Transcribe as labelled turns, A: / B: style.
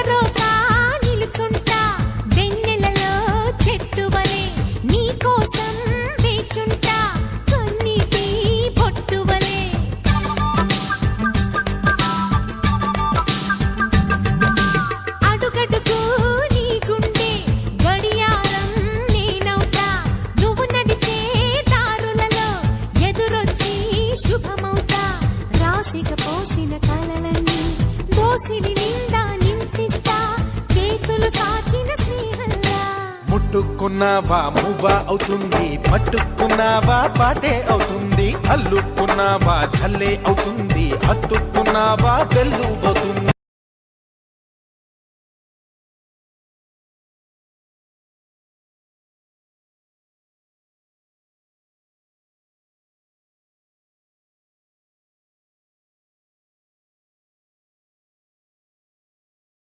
A: నిద్రరోకా నిలుచుంటా వెన్నెలలో చెట్టువలే నీ కోసం వేచుంటా కన్నీటి బొట్టువలే అడుగడుగు నీ గుండె గడియారం నేనవుతా నువ్వు నడిచే దారులలో ఎదురొచ్చి శుభమవుతా రాసిక పోసిన కలలన్నీ దోసిలి నిండా నింపిస్తా చేతులు సాచిన స్నేహంలా
B: ముట్టుకున్నావా మువ్వ అవుతుంది పట్టుకున్నావా పాటే అవుతుంది అల్లుకున్నావా చల్లే అవుతుంది హత్తుకున్నావా బెల్లు పోతుంది